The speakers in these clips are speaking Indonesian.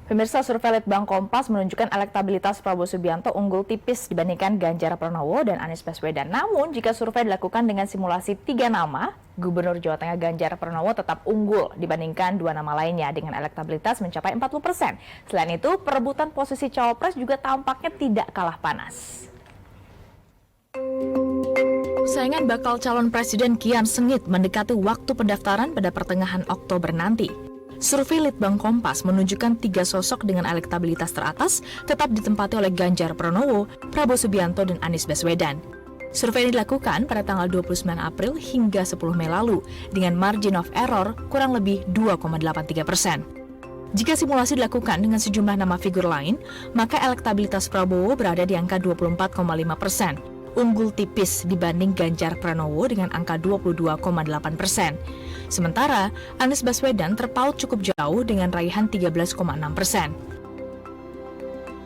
Pemirsa, survei Litbang Kompas menunjukkan elektabilitas Prabowo Subianto unggul tipis dibandingkan Ganjar Pranowo dan Anies Baswedan. Namun, jika survei dilakukan dengan simulasi 3 nama, Gubernur Jawa Tengah Ganjar Pranowo tetap unggul dibandingkan 2 nama lainnya dengan elektabilitas mencapai 40%. Selain itu, perebutan posisi cawapres juga tampaknya tidak kalah panas. Saingan bakal calon presiden kian sengit mendekati waktu pendaftaran pada pertengahan Oktober nanti. Survei Litbang Kompas menunjukkan 3 sosok dengan elektabilitas teratas tetap ditempati oleh Ganjar Pranowo, Prabowo Subianto, dan Anies Baswedan. Survei ini dilakukan pada tanggal 29 April hingga 10 Mei lalu dengan margin of error kurang lebih 2,83%. Jika simulasi dilakukan dengan sejumlah nama figur lain, maka elektabilitas Prabowo berada di angka 24,5%. Unggul tipis dibanding Ganjar Pranowo dengan angka 22,8%. Sementara Anies Baswedan terpaut cukup jauh dengan raihan 13,6%.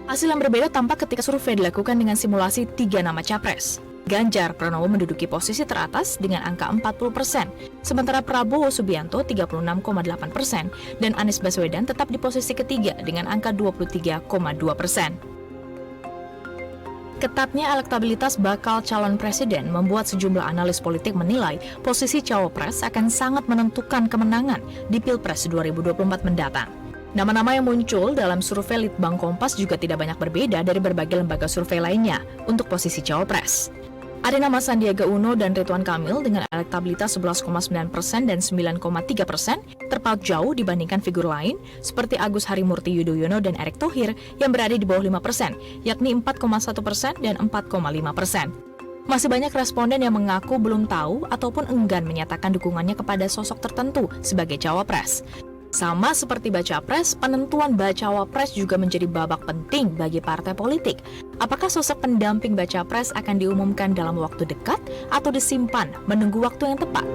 Hasil yang berbeda tampak ketika survei dilakukan dengan simulasi 3 nama capres. Ganjar Pranowo menduduki posisi teratas dengan angka 40%, sementara Prabowo Subianto 36,8% dan Anies Baswedan tetap di posisi ketiga dengan angka 23,2%. Ketatnya elektabilitas bakal calon presiden membuat sejumlah analis politik menilai posisi cawapres akan sangat menentukan kemenangan di Pilpres 2024 mendatang. Nama-nama yang muncul dalam survei Litbang Kompas juga tidak banyak berbeda dari berbagai lembaga survei lainnya untuk posisi cawapres. Ada nama Sandiaga Uno dan Ridwan Kamil dengan elektabilitas 11,9% dan 9,3%, terpaut jauh dibandingkan figur lain seperti Agus Harimurti Yudhoyono dan Erick Thohir yang berada di bawah 5%, yakni 4,1% dan 4,5%. Masih banyak responden yang mengaku belum tahu ataupun enggan menyatakan dukungannya kepada sosok tertentu sebagai cawapres. Sama seperti baca pres, penentuan bacawa pres juga menjadi babak penting bagi partai politik. Apakah sosok pendamping baca pres akan diumumkan dalam waktu dekat atau disimpan menunggu waktu yang tepat?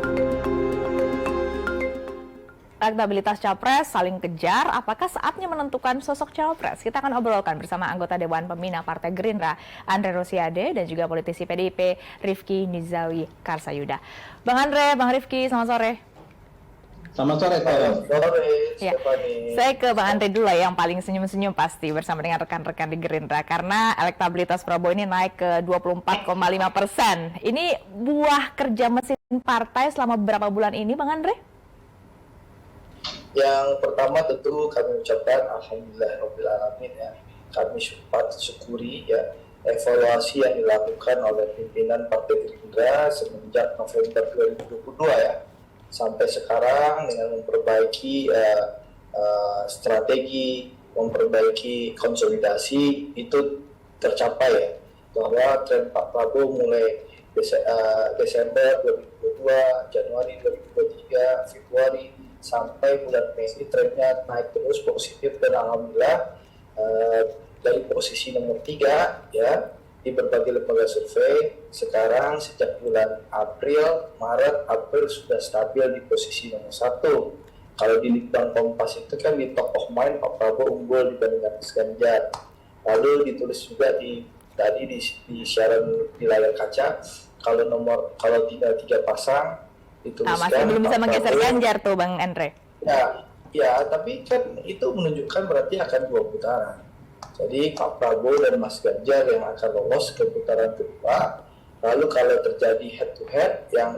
Elektabilitas capres saling kejar, apakah saatnya menentukan sosok cawapres? Kita akan obrolkan bersama anggota Dewan Pembina Partai Gerindra, Andre Rosiade, dan juga politisi PDIP, Rifki Nizawi Karsayuda. Bang Andre, Bang Rifki, selamat sore. Selamat sore, ya. Saya ke Bang Andre dulu lah yang paling senyum-senyum pasti bersama dengan rekan-rekan di Gerindra karena elektabilitas Prabowo ini naik ke 24,5%. Ini buah kerja mesin partai selama beberapa bulan ini, Bang Andre? Yang pertama tentu kami ucapkan alhamdulillahirobbilalamin ya. Kami syukuri ya evaluasi yang dilakukan oleh pimpinan Partai Gerindra semenjak November 2022 ya. Sampai sekarang dengan memperbaiki strategi, memperbaiki konsolidasi itu tercapai ya, bahwa tren Pak Prabowo mulai Desember 2022, Januari 2023, Februari sampai bulan Mei ini trennya naik terus positif dan alhamdulillah dari posisi nomor 3 ya di berbagai lembaga survei sekarang sejak bulan Maret, April sudah stabil di posisi nomor 1. Kalau di Litbang Kompas itu kan di top of mind Pak Prabowo unggul dibandingkan Mas Ganjar. Lalu ditulis juga tadi di siaran di layar kaca kalau tinggal 3 pasang dituliskan. Masih belum bisa menggeser Ganjar tuh Bang Andre. Ya, tapi kan itu menunjukkan berarti akan 2 putaran. Jadi Pak Prabowo dan Mas Ganjar yang akan lolos ke putaran kedua. Lalu kalau terjadi head to head, yang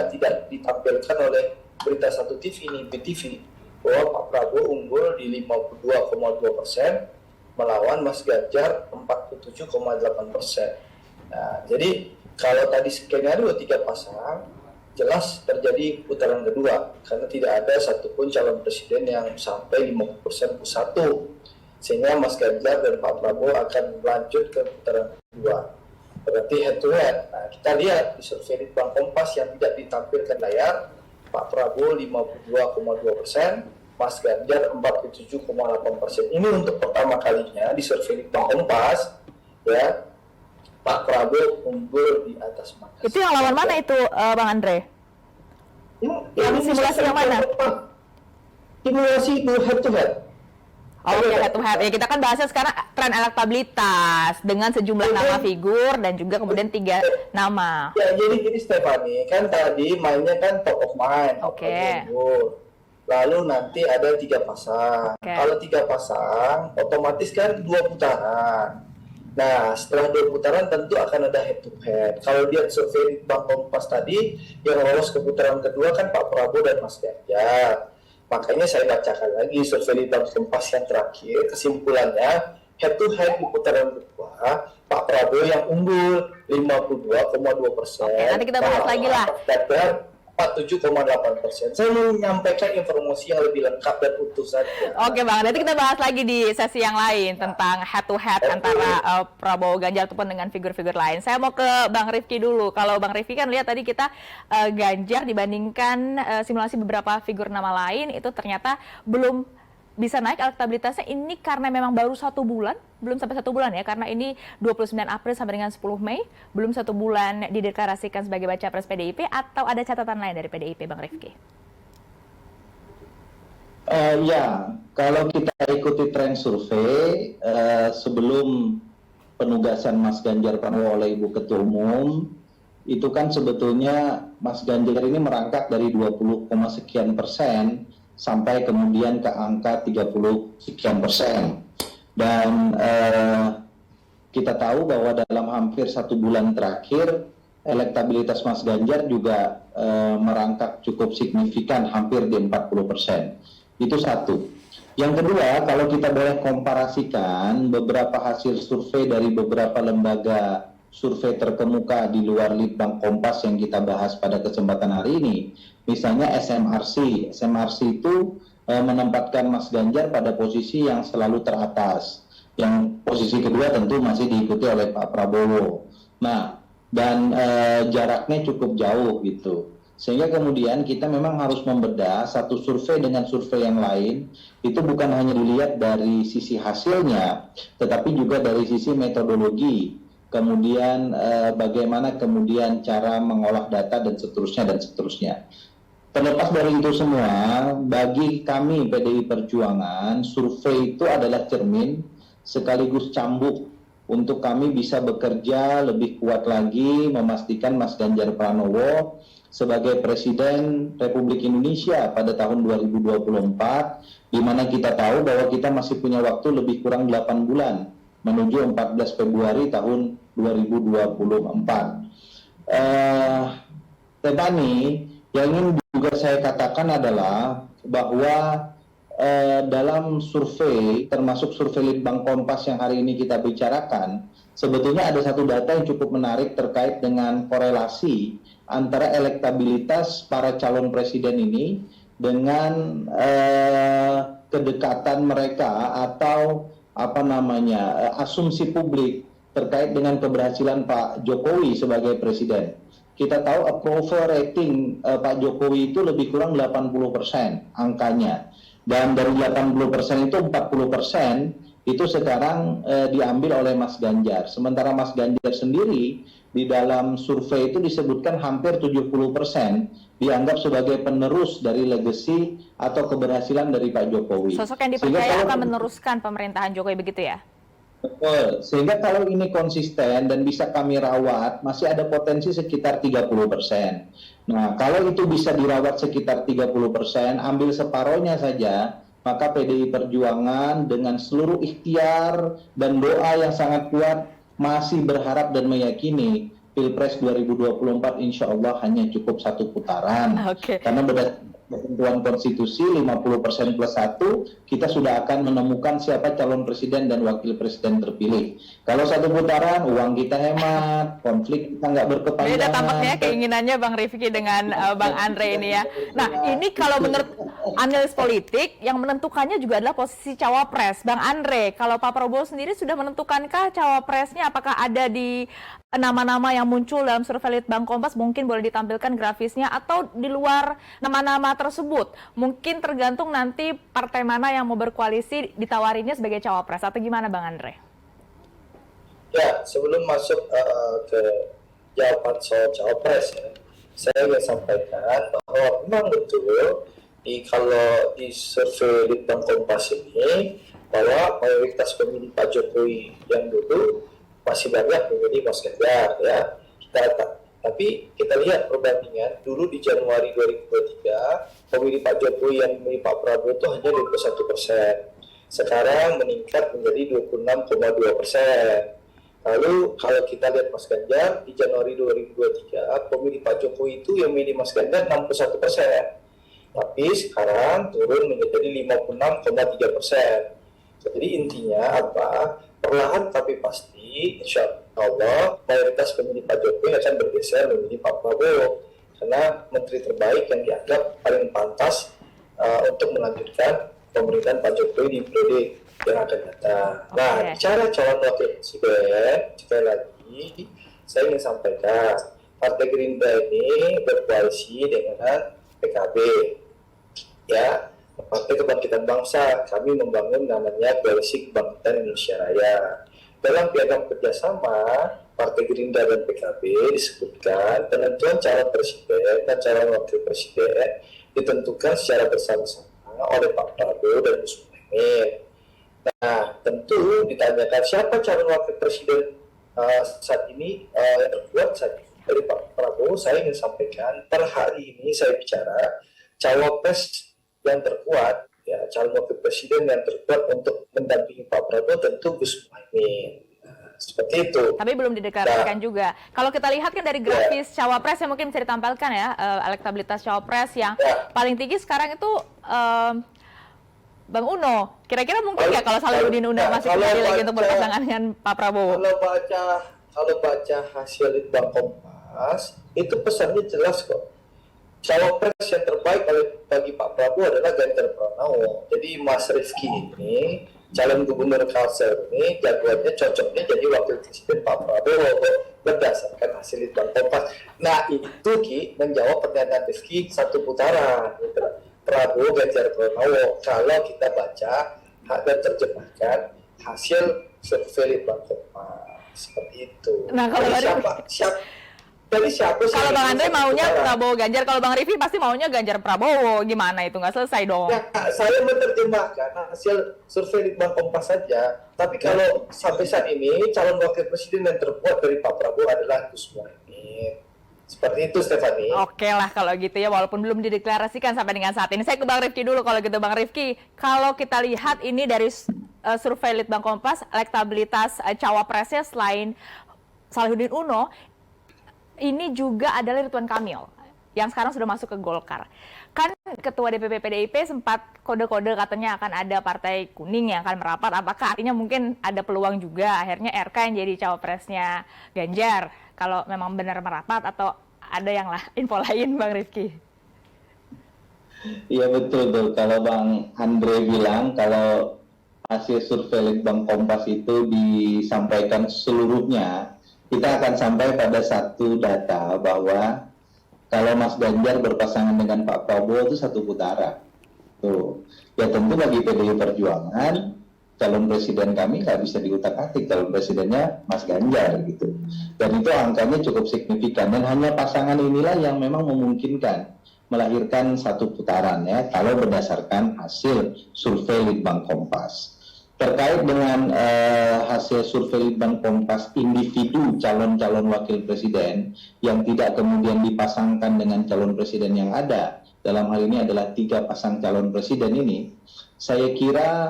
tidak ditampilkan oleh Berita Satu TV ini, BTV, bahwa Pak Prabowo unggul di 52,2% melawan Mas Ganjar 47,8%. Nah, jadi kalau tadi skenario 3 pasang, jelas terjadi putaran kedua karena tidak ada satupun calon presiden yang sampai 50% plus 1. Sehingga Mas Ganjar dan Pak Prabowo akan lanjut ke putaran kedua. Berarti head to head. Nah, kita lihat di survei Litbang Kompas yang tidak ditampilkan layar, Pak Prabowo 52,2%, Mas Ganjar 47,8%. Ini untuk pertama kalinya di survei Litbang Kompas, ya, Pak Prabowo unggul di atas Mas. Itu yang lawan mana itu, Bang Andre? Yang simulasi yang mana? Simulasi head to head. Head to head. Ya, kita kan bahasnya sekarang tren elektabilitas dengan sejumlah nama figur dan juga kemudian 3 nama. Ya, jadi gini Stephanie, kan tadi mainnya kan top of mind. Oke. lalu nanti ada 3 pasang. Oke. Kalau 3 pasang, otomatis kan 2 putaran. Nah, setelah 2 putaran tentu akan ada head to head. Kalau lihat survei Bank Kompas tadi, yang lolos ke putaran kedua kan Pak Prabowo dan Mas Ganjar. Makanya saya bacakan lagi survei Bank Kompas yang terakhir, kesimpulannya head to head di putaran kedua, Pak Prabowo yang unggul 52,2%. Oke, nanti kita bahas lagi lah. 47,8%. Saya mau menyampaikan informasi yang lebih lengkap dan utuh saja. Oke Bang, nanti kita bahas lagi di sesi yang lain tentang head to head antara Prabowo Ganjar ataupun dengan figur-figur lain. Saya mau ke Bang Rifki dulu. Kalau Bang Rifki kan lihat tadi kita Ganjar dibandingkan simulasi beberapa figur nama lain itu ternyata belum bisa naik elektabilitasnya. Ini karena memang baru 1 bulan, belum sampai 1 bulan ya, karena ini 29 April sampai dengan 10 Mei, belum 1 bulan dideklarasikan sebagai baca pres PDIP, atau ada catatan lain dari PDIP, Bang Rifki? Ya, kalau kita ikuti tren survei, sebelum penugasan Mas Ganjar Pranowo oleh Ibu Ketua Umum, itu kan sebetulnya Mas Ganjar ini merangkak dari 20, sekian persen sampai kemudian ke angka 30 sekian persen. Dan kita tahu bahwa dalam hampir 1 bulan terakhir, elektabilitas Mas Ganjar juga merangkak cukup signifikan, hampir di 40%. Itu satu. Yang kedua, kalau kita boleh komparasikan beberapa hasil survei dari beberapa lembaga survei terkemuka di luar Litbang Kompas yang kita bahas pada kesempatan hari ini, misalnya SMRC. SMRC itu menempatkan Mas Ganjar pada posisi yang selalu teratas. Yang posisi kedua tentu masih diikuti oleh Pak Prabowo. Nah, dan jaraknya cukup jauh gitu. Sehingga kemudian kita memang harus membedah satu survei dengan survei yang lain, itu bukan hanya dilihat dari sisi hasilnya, tetapi juga dari sisi metodologi, kemudian bagaimana kemudian cara mengolah data dan seterusnya dan seterusnya. Terlepas dari itu semua, bagi kami PDI Perjuangan, survei itu adalah cermin sekaligus cambuk untuk kami bisa bekerja lebih kuat lagi memastikan Mas Ganjar Pranowo sebagai Presiden Republik Indonesia pada tahun 2024, di mana kita tahu bahwa kita masih punya waktu lebih kurang 8 bulan menuju 14 Februari tahun 2024. Tetapi yang ingin juga saya katakan adalah bahwa dalam survei, termasuk survei Litbang Kompas yang hari ini kita bicarakan, sebetulnya ada satu data yang cukup menarik terkait dengan korelasi antara elektabilitas para calon presiden ini dengan kedekatan mereka atau asumsi publik terkait dengan keberhasilan Pak Jokowi sebagai presiden. Kita tahu approval rating Pak Jokowi itu lebih kurang 80% angkanya. Dan dari 80% itu 40% itu sekarang diambil oleh Mas Ganjar. Sementara Mas Ganjar sendiri di dalam survei itu disebutkan hampir 70% dianggap sebagai penerus dari legacy atau keberhasilan dari Pak Jokowi. Sosok yang dipercaya akan meneruskan pemerintahan Jokowi, begitu ya? Betul. Sehingga kalau ini konsisten dan bisa kami rawat, masih ada potensi sekitar 30%. Nah, kalau itu bisa dirawat sekitar 30%, ambil separohnya saja, maka PDI Perjuangan dengan seluruh ikhtiar dan doa yang sangat kuat masih berharap dan meyakini Pilpres 2024 insya Allah hanya cukup 1 putaran. Okay. Karena berdasarkan ketentuan konstitusi 50% plus 1, kita sudah akan menemukan siapa calon presiden dan wakil presiden terpilih. Kalau 1 putaran, uang kita hemat, konflik kita nggak berkepanjangan. Beda tampaknya keinginannya Bang Rifki dengan Bang Andre ini ya. Nah, ini kalau menurut analis politik, yang menentukannya juga adalah posisi cawapres. Bang Andre, kalau Pak Prabowo sendiri sudah menentukankah cawapresnya? Apakah ada di nama-nama yang muncul dalam survei Litbang Kompas? Mungkin boleh ditampilkan grafisnya, atau di luar nama-nama tersebut? Mungkin tergantung nanti partai mana yang mau berkoalisi ditawarinnya sebagai cawapres, atau gimana Bang Andre? Ya, sebelum masuk ke jawaban soal cawapres ya, saya ingin sampaikan bahwa memang betul kalau di survei Litbang Kompas ini bahwa mayoritas pemilih Pak Jokowi yang dulu masih banyak memilih Mas Ganjar ya. Kita Tapi kita lihat perbandingan, dulu di Januari 2023, pemilih Pak Jokowi yang memilih Pak Prabowo itu hanya 21%. Sekarang meningkat menjadi 26,2%. Lalu kalau kita lihat Mas Ganjar, di Januari 2023, pemilih Pak Jokowi itu yang memilih Mas Ganjar 61%. Tapi sekarang turun menjadi 56,3%. Jadi intinya apa? Perlahan tapi pasti, insya Allah mayoritas pemilih Pak Jokowi akan bergeser memilih Pak Prabowo, karena menteri terbaik yang dianggap paling pantas untuk melanjutkan pemerintahan Pak Jokowi di periode yang akan datang. Nah, bicara calon wakil presiden, sekali lagi saya ingin sampaikan, Partai Gerindra ini berkoalisi dengan PKB, ya, Partai Kebangkitan Bangsa. Kami membangun namanya Koalisi Kebangkitan Indonesia Raya. Dalam piagam kerjasama Partai Gerindra dan PKB disebutkan penentuan calon presiden dan calon wakil presiden ditentukan secara bersama-sama oleh Pak Prabowo dan Gus Muhaimin. Nah, tentu ditanyakan siapa calon wakil presiden saat ini yang terkuat saat ini dari Pak Prabowo. Saya ingin sampaikan per hari ini saya bicara cawapres yang terkuat, ya, calon wakil presiden yang terkuat untuk mendampingi Pak Prabowo tentu Gus Muhaimin. Seperti itu. Tapi belum dideklarasikan juga. Kalau kita lihat kan dari grafis cawapres yang mungkin bisa ditampilkan ya, elektabilitas cawapres yang paling tinggi sekarang itu Bang Uno. Kira-kira mungkin nggak kalau Salahuddin Uno masih kembali lagi untuk berpasangan dengan Pak Prabowo? Kalau baca hasil Litbang Kompas, itu pesannya jelas kok. Cawapres yang terbaik bagi Pak Prabowo adalah Ganjar Pranowo. Jadi Mas Rifki ini, calon gubernur Kalsel ini, jagoannya cocoknya jadi wakil presiden Pak Prabowo berdasarkan hasil Litbang Kompas. Nah, itu Ki menjawab pertanyaan Rifki satu putaran. Gitu. Prabowo Ganjar Pranowo kalau kita baca dan terjemahkan hasil survei Litbang Kompas seperti itu. Nah, kalau siapa kalau Bang Andre maunya Prabowo Ganjar, kalau Bang Rifki pasti maunya Ganjar Prabowo, gimana itu, nggak selesai dong? Ya, saya menerjemahkan hasil survei Litbang Kompas saja. Tapi kalau sampai saat ini calon wakil presiden yang terkuat dari Pak Prabowo adalah Gus Muhaimin. Seperti itu, Stefani. Oke lah kalau gitu ya, walaupun belum dideklarasikan sampai dengan saat ini. Saya ke Bang Rifki dulu kalau gitu. Bang Rifki, kalau kita lihat ini dari survei Litbang Kompas, elektabilitas cawapresnya selain Salahuddin Uno, ini juga adalah Ridwan Kamil yang sekarang sudah masuk ke Golkar. Kan Ketua DPP PDIP sempat kode-kode katanya akan ada Partai Kuning yang akan merapat. Apakah artinya mungkin ada peluang juga akhirnya RK yang jadi cawapresnya Ganjar kalau memang benar merapat, atau ada yang info lain, Bang Rifki? Iya betul tuh. Kalau Bang Andre bilang kalau hasil survei Litbang Kompas itu disampaikan seluruhnya, kita akan sampai pada satu data bahwa kalau Mas Ganjar berpasangan dengan Pak Prabowo itu satu putaran. Tuh. Ya tentu bagi PDI Perjuangan, calon presiden kami nggak bisa diutak-atik, calon presidennya Mas Ganjar gitu. Dan itu angkanya cukup signifikan, dan hanya pasangan inilah yang memang memungkinkan melahirkan satu putaran ya, kalau berdasarkan hasil survei Litbang Kompas. Terkait dengan hasil survei Litbang Kompas individu calon-calon wakil presiden yang tidak kemudian dipasangkan dengan calon presiden yang ada, dalam hal ini adalah 3 pasang calon presiden ini, saya kira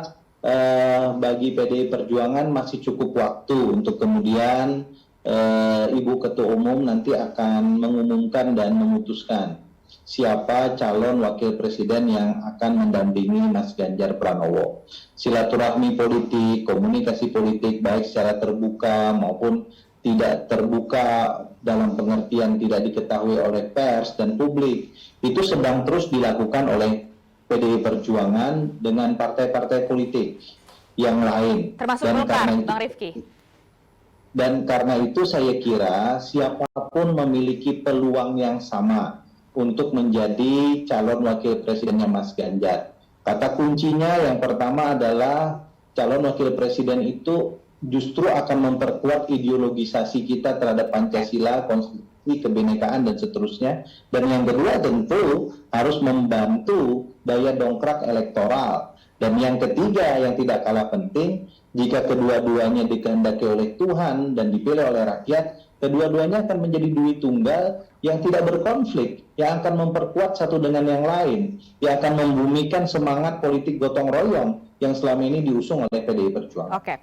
bagi PDI Perjuangan masih cukup waktu untuk kemudian Ibu Ketua Umum nanti akan mengumumkan dan memutuskan siapa calon wakil presiden yang akan mendampingi Mas Ganjar Pranowo. Silaturahmi politik, komunikasi politik baik secara terbuka maupun tidak terbuka dalam pengertian tidak diketahui oleh pers dan publik, itu sedang terus dilakukan oleh PDI Perjuangan dengan partai-partai politik yang lain. Termasuk Golkar, Bang Rifki. Dan karena itu saya kira siapapun memiliki peluang yang sama untuk menjadi calon wakil presidennya Mas Ganjar. Kata kuncinya yang pertama adalah calon wakil presiden itu justru akan memperkuat ideologisasi kita terhadap Pancasila, konstitusi, kebinekaan, dan seterusnya. Dan yang kedua tentu harus membantu daya dongkrak elektoral. Dan yang ketiga yang tidak kalah penting, jika kedua-duanya dikehendaki oleh Tuhan dan dipilih oleh rakyat, Kedua-duanya akan menjadi duit tunggal yang tidak berkonflik, yang akan memperkuat satu dengan yang lain, yang akan membumikan semangat politik gotong royong yang selama ini diusung oleh PDI Perjuangan. Oke.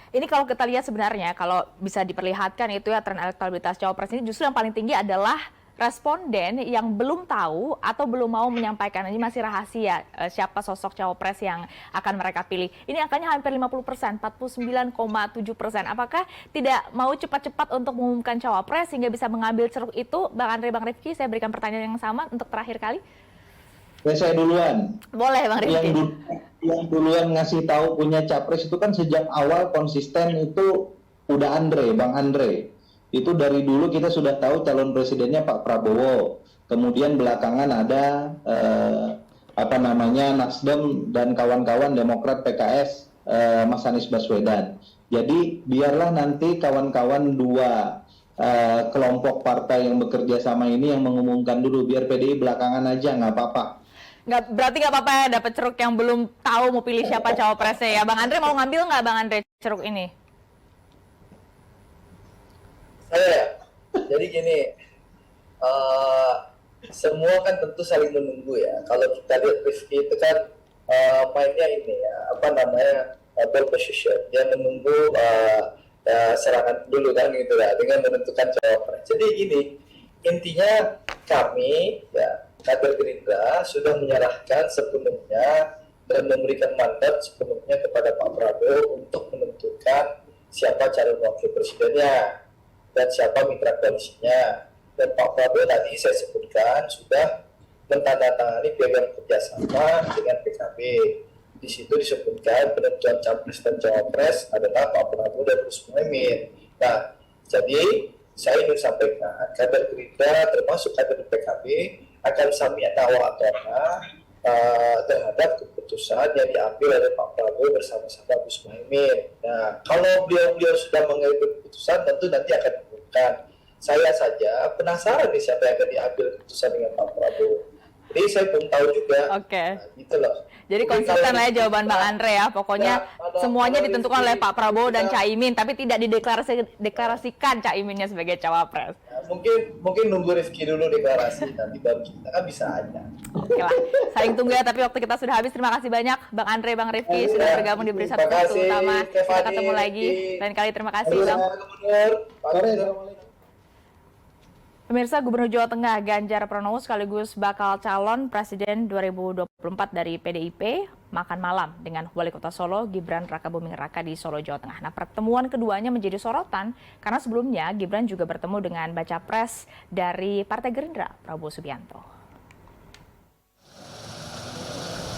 Ini kalau kita lihat sebenarnya, kalau bisa diperlihatkan itu ya tren elektabilitas cawapres ini justru yang paling tinggi adalah responden yang belum tahu atau belum mau menyampaikan, ini masih rahasia siapa sosok cawapres yang akan mereka pilih. Ini angkanya hampir 50%, 49,7%. Apakah tidak mau cepat-cepat untuk mengumumkan cawapres sehingga bisa mengambil ceruk itu? Bang Andre, Bang Rifki, saya berikan pertanyaan yang sama untuk terakhir kali. Saya duluan. Boleh, Bang Rifki. Yang duluan ngasih tahu punya capres itu kan sejak awal konsisten itu udah Bang Andre. Itu dari dulu kita sudah tahu calon presidennya Pak Prabowo. Kemudian belakangan ada Nasdem dan kawan-kawan Demokrat, PKS, Mas Anies Baswedan. Jadi biarlah nanti kawan-kawan dua kelompok partai yang bekerja sama ini yang mengumumkan dulu, biar PDI belakangan aja, nggak apa-apa. Berarti nggak apa-apa ya dapat ceruk yang belum tahu mau pilih siapa cawapresnya ya. Bang Andre mau ngambil nggak Bang Andre ceruk ini? Jadi gini, semua kan tentu saling menunggu ya. Kalau kita lihat Rifki itu kan mainnya ini ya, ball position. Dia menunggu serangan dulu kan gitu lah, dengan menentukan cawapres. Jadi gini, intinya kami ya kader Gerindra sudah menyerahkan sepenuhnya dan memberikan mandat sepenuhnya kepada Pak Prabowo untuk menentukan siapa calon wakil presidennya dan siapa mitra koalisinya. Dan Pak Prabowo tadi saya sebutkan sudah mentandatangani piagam kerjasama dengan PKB. Di situ disebutkan penentuan capres dan cawapres adalah Pak Prabowo dan Gus Muhaimin. Nah, jadi saya ingin sampaikan kader Gerindra termasuk kader PKB akan sami'na wa ata'na terhadap keputusan yang diambil oleh Pak Prabowo bersama-sama Gus Muhaimin. Nah, kalau beliau sudah mengambil keputusan, tentu nanti akan diumumkan. Saya saja penasaran nih siapa yang akan diambil keputusan dengan Pak Prabowo. Jadi saya belum tahu juga. Oke. Nah, gitu loh. Jadi konsisten lah ya jawaban Bang Andre ya. Pokoknya semuanya ditentukan oleh Pak Prabowo dan Caimin, tapi tidak dideklarasikan Caiminnya sebagai cawapres. Nah, mungkin nunggu Rifki dulu deklarasi, nanti baru kita kan bisa aja. Oke lah, saling tunggu ya, tapi waktu kita sudah habis. Terima kasih banyak Bang Andre, Bang Rifki sudah bergabung di Berisatu Utama. Kita ketemu lagi lain kali. Terima kasih Bang. Pemirsa, Gubernur Jawa Tengah Ganjar Pranowo sekaligus bakal calon Presiden 2024 dari PDIP makan malam dengan Wali Kota Solo Gibran Rakabuming Raka di Solo, Jawa Tengah. Nah, pertemuan keduanya menjadi sorotan karena sebelumnya Gibran juga bertemu dengan baca pres dari Partai Gerindra, Prabowo Subianto.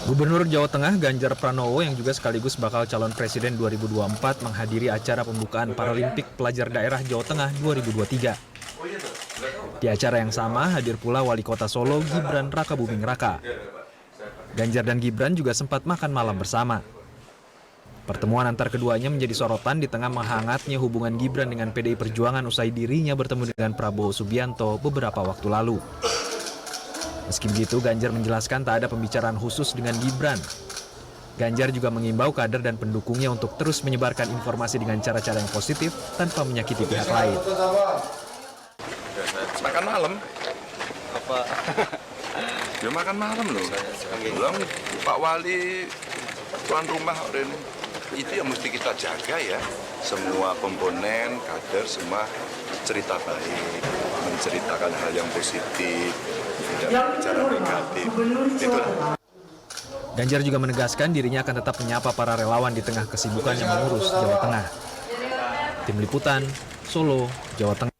Gubernur Jawa Tengah Ganjar Pranowo yang juga sekaligus bakal calon Presiden 2024 menghadiri acara pembukaan Paralimpik Pelajar Daerah Jawa Tengah 2023. Di acara yang sama hadir pula Wali Kota Solo Gibran Rakabuming Raka. Ganjar dan Gibran juga sempat makan malam bersama. Pertemuan antar keduanya menjadi sorotan di tengah menghangatnya hubungan Gibran dengan PDI Perjuangan usai dirinya bertemu dengan Prabowo Subianto beberapa waktu lalu. Meski begitu, Ganjar menjelaskan tak ada pembicaraan khusus dengan Gibran. Ganjar juga mengimbau kader dan pendukungnya untuk terus menyebarkan informasi dengan cara-cara yang positif tanpa menyakiti pihak lain. Makan malam. Apa? Ya makan malam loh. Bilang Pak Wali tuan rumah ini itu yang mesti kita jaga ya. Semua komponen, kader semua cerita baik, menceritakan hal yang positif, tidak bicara negatif. Itulah. Ganjar juga menegaskan dirinya akan tetap menyapa para relawan di tengah kesibukan yang mengurus Jawa Tengah. Tim Liputan, Solo, Jawa Tengah.